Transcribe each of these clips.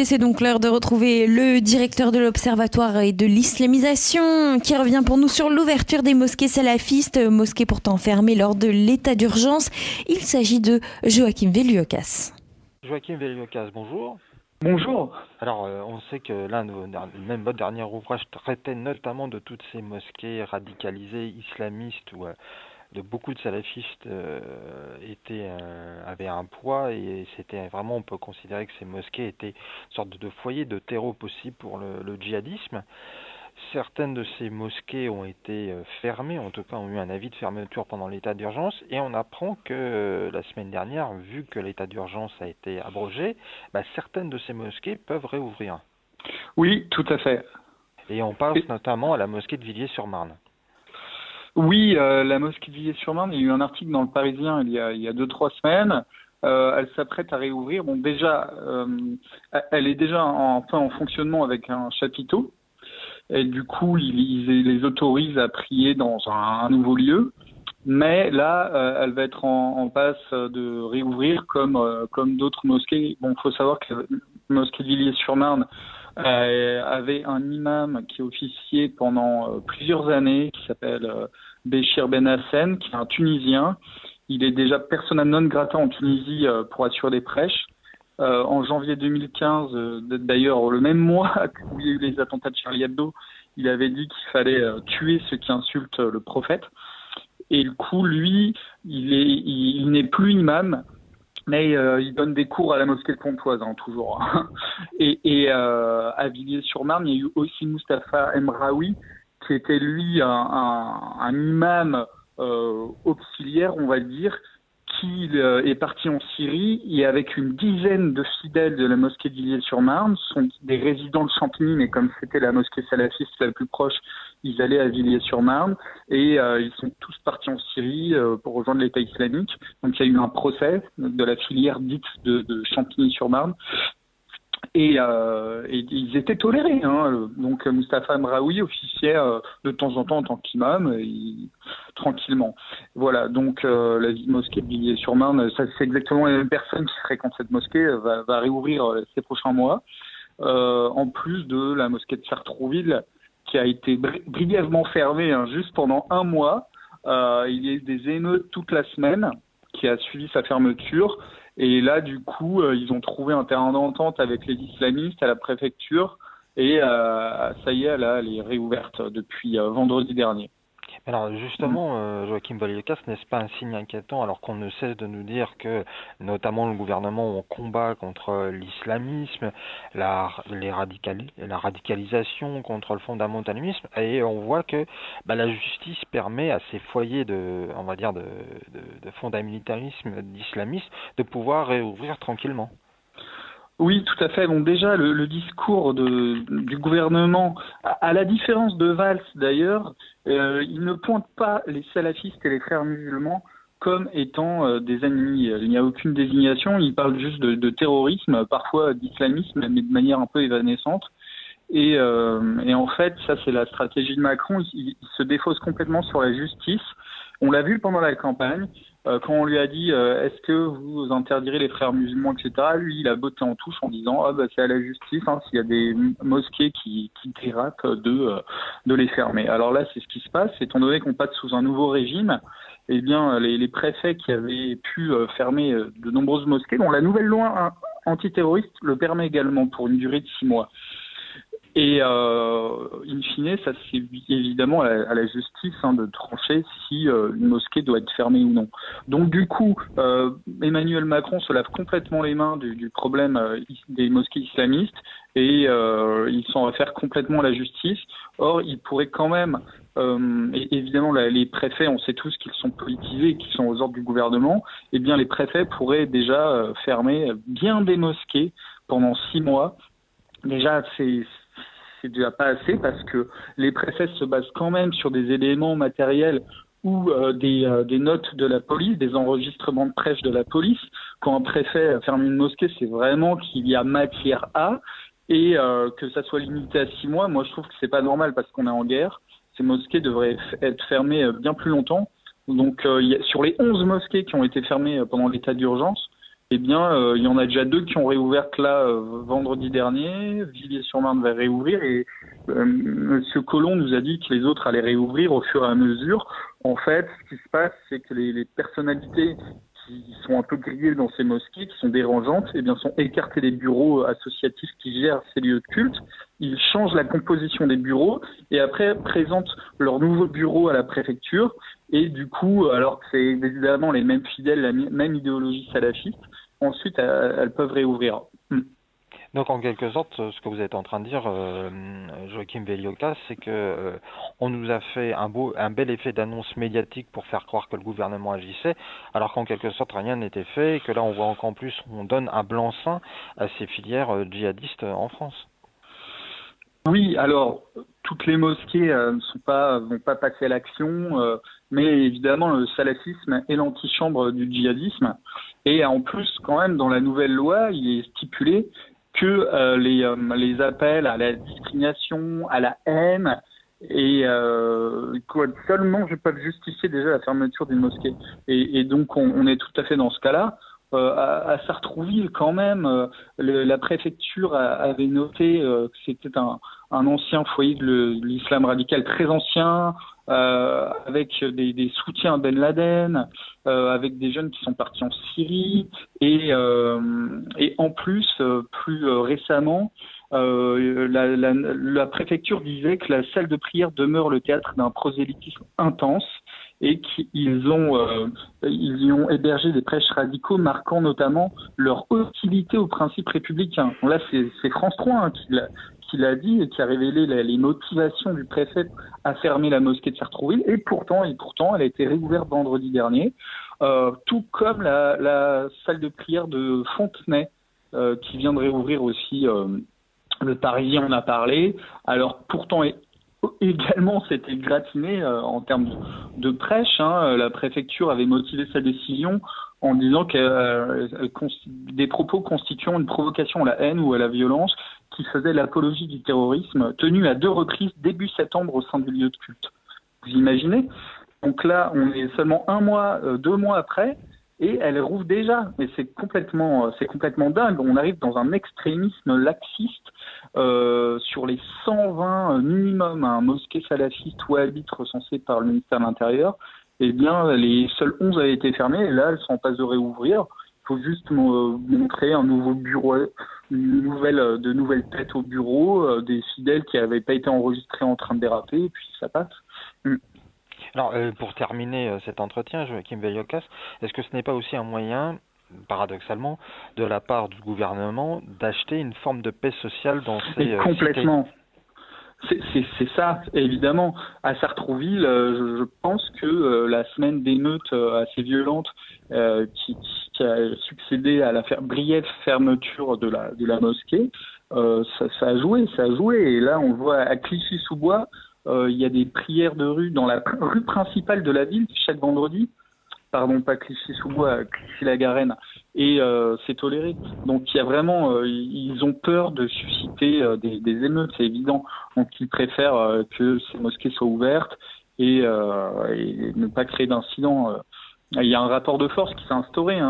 Et c'est donc l'heure de retrouver le directeur de l'Observatoire et de l'islamisation qui revient pour nous sur l'ouverture des mosquées salafistes, mosquées pourtant fermées lors de l'état d'urgence. Il s'agit de Joachim Veliokas. Joachim Veliokas, bonjour. Bonjour. Alors, on sait que même votre dernier ouvrage traitait notamment de toutes ces mosquées radicalisées, islamistes, où de beaucoup de salafistes avaient un poids, et c'était vraiment, on peut considérer que ces mosquées étaient une sorte de foyer de terreau possible pour le djihadisme. Certaines de ces mosquées ont été fermées, en tout cas ont eu un avis de fermeture pendant l'état d'urgence, et on apprend que la semaine dernière, vu que l'état d'urgence a été abrogé, certaines de ces mosquées peuvent réouvrir. Oui, tout à fait. Et on pense notamment à la mosquée de Villiers-sur-Marne. Oui, la mosquée de Villiers-sur-Marne, il y a eu un article dans le Parisien il y a 2-3 semaines. Elle s'apprête à réouvrir. Bon, déjà, elle est déjà en fonctionnement avec un chapiteau. Et du coup, ils les autorisent à prier dans un nouveau lieu. Mais là, elle va être en passe de réouvrir comme d'autres mosquées. Bon, il faut savoir que la mosquée de Villiers-sur-Marne avait un imam qui officiait pendant plusieurs années, qui s'appelle Béchir Ben Hassen, qui est un Tunisien. Il est déjà persona non grata en Tunisie pour assurer des prêches. En janvier 2015, d'ailleurs le même mois où il y a eu les attentats de Charlie Hebdo, il avait dit qu'il fallait tuer ceux qui insultent le prophète. Et du coup, lui, il n'est plus imam, mais il donne des cours à la mosquée de Pontoise, toujours. Et à Villiers-sur-Marne, il y a eu aussi Mustapha Emraoui, qui était lui un imam auxiliaire, on va dire, qui est parti en Syrie, et avec une dizaine de fidèles de la mosquée de Villiers-sur-Marne, sont des résidents de Champigny, mais comme c'était la mosquée salafiste la plus proche, ils allaient à Villiers-sur-Marne, et ils sont tous partis en Syrie pour rejoindre l'État islamique. Donc il y a eu un procès de la filière dite de Champigny-sur-Marne, et ils étaient tolérés. Donc Mustapha Emraoui officiait de temps en temps en tant qu'imam, tranquillement. Voilà, donc la mosquée de Villiers-sur-Marne, ça c'est exactement les mêmes personnes qui fréquentent cette mosquée, va réouvrir ces prochains mois. En plus de la mosquée de Sartrouville, qui a été brièvement fermée juste pendant un mois. Il y a eu des émeutes toute la semaine qui a suivi sa fermeture. Et là, du coup, ils ont trouvé un terrain d'entente avec les islamistes à la préfecture. Et ça y est, elle est réouverte depuis vendredi dernier. Alors justement, Joachim Veliokas, n'est-ce pas un signe inquiétant alors qu'on ne cesse de nous dire que notamment le gouvernement combat contre l'islamisme, la radicalisation, contre le fondamentalisme, et on voit que la justice permet à ces foyers de fondamentalisme, d'islamisme, de pouvoir réouvrir tranquillement. Oui, tout à fait. Bon, déjà, le discours du gouvernement, à la différence de Valls d'ailleurs, il ne pointe pas les salafistes et les frères musulmans comme étant des ennemis. Il n'y a aucune désignation. Il parle juste de terrorisme, parfois d'islamisme, mais de manière un peu évanescente. Et en fait, ça c'est la stratégie de Macron. Il se défausse complètement sur la justice. On l'a vu pendant la campagne. Quand on lui a dit est-ce que vous interdirez les frères musulmans, etc., lui il a botté en touche en disant c'est à la justice, s'il y a des mosquées qui dérapent de les fermer. Alors là c'est ce qui se passe, étant donné qu'on passe sous un nouveau régime, eh bien les préfets qui avaient pu fermer de nombreuses mosquées, dont la nouvelle loi antiterroriste le permet également pour une durée de 6 mois. Et in fine, ça c'est évidemment à la justice de trancher si une mosquée doit être fermée ou non. Donc du coup, Emmanuel Macron se lave complètement les mains du problème des mosquées islamistes, et il s'en réfère complètement à la justice. Or, il pourrait quand même, et évidemment les préfets, on sait tous qu'ils sont politisés et qu'ils sont aux ordres du gouvernement, eh bien les préfets pourraient déjà fermer bien des mosquées pendant 6 mois. Déjà, c'est déjà pas assez, parce que les préfets se basent quand même sur des éléments matériels ou des notes de la police, des enregistrements de prêche de la police. Quand un préfet ferme une mosquée, c'est vraiment qu'il y a matière à, et que ça soit limité à 6 mois, moi je trouve que c'est pas normal parce qu'on est en guerre. Ces mosquées devraient être fermées bien plus longtemps. Donc sur les 11 mosquées qui ont été fermées pendant l'état d'urgence, Eh bien, il y en a déjà 2 qui ont réouvert là vendredi dernier. Villiers-sur-Marne va réouvrir et Monsieur Collomb nous a dit que les autres allaient réouvrir au fur et à mesure. En fait, ce qui se passe, c'est que les personnalités qui sont un peu grillées dans ces mosquées, qui sont dérangeantes, eh bien, sont écartées des bureaux associatifs qui gèrent ces lieux de culte. Ils changent la composition des bureaux et après présentent leur nouveau bureau à la préfecture. Et du coup, alors que c'est évidemment les mêmes fidèles, la même idéologie salafiste, ensuite elles peuvent réouvrir. Donc en quelque sorte, ce que vous êtes en train de dire, Joachim Veliokas, c'est que on nous a fait un bel effet d'annonce médiatique pour faire croire que le gouvernement agissait, alors qu'en quelque sorte rien n'était fait, et que là on voit encore plus, on donne un blanc-seing à ces filières djihadistes en France. Oui, alors toutes les mosquées vont pas passer à l'action, mais évidemment le salafisme est l'antichambre du djihadisme. Et en plus, quand même, dans la nouvelle loi, il est stipulé que les appels à la discrimination, à la haine, et seulement je peux justifier déjà la fermeture d'une mosquée. Et donc on est tout à fait dans ce cas-là. À Sartrouville, quand même, la préfecture avait noté que c'était un ancien foyer de l'islam radical très ancien, avec des soutiens à Ben Laden, avec des jeunes qui sont partis en Syrie, et en plus, plus récemment, la préfecture disait que la salle de prière demeure le théâtre d'un prosélytisme intense et qu'ils y ont hébergé des prêches radicaux marquant notamment leur hostilité aux principes républicains. Bon, là, c'est France 3 qui l'a dit et qui a révélé les motivations du préfet à fermer la mosquée de Sartrouville. Et pourtant, elle a été réouverte vendredi dernier, tout comme la salle de prière de Fontenay, qui vient de réouvrir aussi. Le Parisien en a parlé. Alors pourtant, également, c'était gratiné en termes de prêche. La préfecture avait motivé sa décision en disant que des propos constituant une provocation à la haine ou à la violence qui faisait l'apologie du terrorisme, tenue à 2 reprises début septembre au sein du lieu de culte. Vous imaginez? Donc là, on est seulement 2 mois après. Et elle rouvre déjà, mais c'est complètement dingue. On arrive dans un extrémisme laxiste sur les 120 minimum mosquées salafistes wahhabites recensées par le ministère de l'Intérieur. Eh bien, les seules 11 avaient été fermées et là, elles sont en passe de réouvrir. Il faut juste montrer un nouveau bureau, de nouvelles têtes au bureau, des fidèles qui n'avaient pas été enregistrés en train de déraper, et puis ça passe. Alors, pour terminer cet entretien, Joachim Veliokas, est-ce que ce n'est pas aussi un moyen, paradoxalement, de la part du gouvernement, d'acheter une forme de paix sociale dans ces complètement. C'est ça, évidemment. À Sartrouville, je pense que la semaine d'émeutes assez violente qui a succédé à la brève fermeture de la mosquée, ça a joué. Et là, on voit à Clichy-sous-Bois, il y a des prières de rue dans la rue principale de la ville chaque vendredi. Pardon, pas Clichy-sous-Bois, Clichy-la-Garenne. Et c'est toléré. Donc il y a vraiment, ils ont peur de susciter des émeutes, c'est évident. Donc ils préfèrent que ces mosquées soient ouvertes et ne pas créer d'incidents. Il y a un rapport de force qui s'est instauré.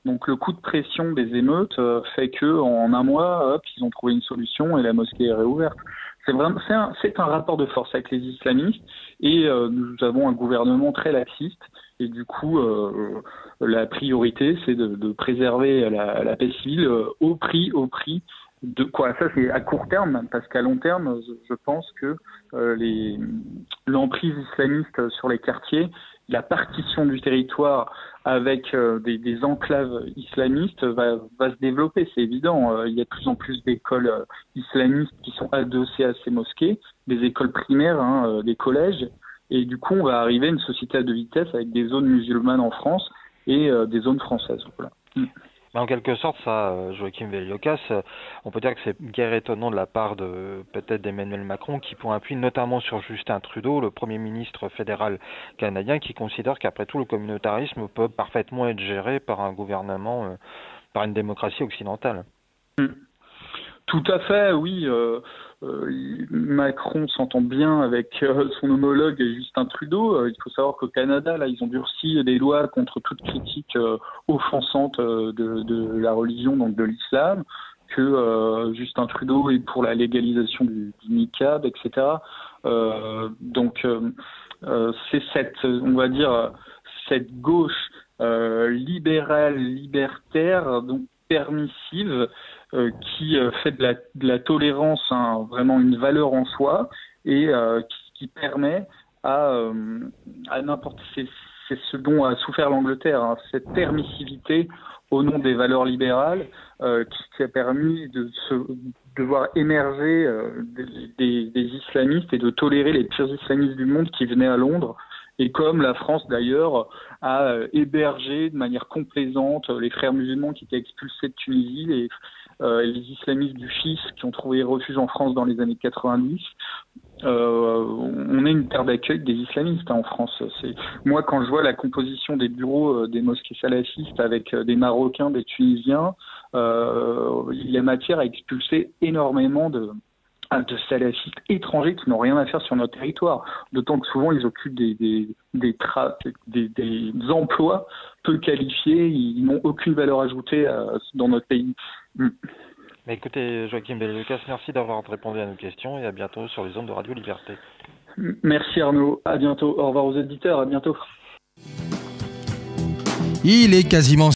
Donc le coup de pression des émeutes fait que en un mois, hop, ils ont trouvé une solution et la mosquée est réouverte. C'est un rapport de force avec les islamistes et nous avons un gouvernement très laxiste et du coup la priorité c'est de préserver la paix civile au prix de quoi. Ça c'est à court terme parce qu'à long terme je pense que l'emprise islamiste sur les quartiers, la partition du territoire avec des enclaves islamistes va se développer, c'est évident. Il y a de plus en plus d'écoles islamistes qui sont adossées à ces mosquées, des écoles primaires, des collèges, et du coup on va arriver à une société à 2 vitesses avec des zones musulmanes en France et des zones françaises. Voilà. En quelque sorte, ça, Joachim Veliokas, on peut dire que c'est guère étonnant de la part peut-être d'Emmanuel Macron, qui prend appui notamment sur Justin Trudeau, le Premier ministre fédéral canadien, qui considère qu'après tout, le communautarisme peut parfaitement être géré par un gouvernement, par une démocratie occidentale. Tout à fait, oui. Macron s'entend bien avec son homologue Justin Trudeau. Il faut savoir qu'au Canada, là, ils ont durci des lois contre toute critique offensante de la religion, donc de l'islam, que Justin Trudeau est pour la légalisation du niqab, etc. C'est on va dire, cette gauche libérale, libertaire, donc permissive, qui fait de la tolérance vraiment une valeur en soi et qui permet à n'importe, c'est ce dont a souffert l'Angleterre, cette permissivité au nom des valeurs libérales qui a permis de voir émerger des islamistes et de tolérer les pires islamistes du monde qui venaient à Londres. Et comme la France d'ailleurs a hébergé de manière complaisante les frères musulmans qui étaient expulsés de Tunisie, les islamistes du FIS qui ont trouvé refuge en France dans les années 90. On est une terre d'accueil des islamistes en France. Moi, quand je vois la composition des bureaux des mosquées salafistes avec des Marocains, des Tunisiens, il y a matière à expulser énormément de salafistes étrangers qui n'ont rien à faire sur notre territoire. D'autant que souvent ils occupent des emplois peu qualifiés, ils n'ont aucune valeur ajoutée dans notre pays. Mais écoutez, Joachim Bel-Lucas, merci d'avoir répondu à nos questions et à bientôt sur les ondes de Radio Liberté. Merci Arnaud, à bientôt. Au revoir aux auditeurs, à bientôt. Il est quasiment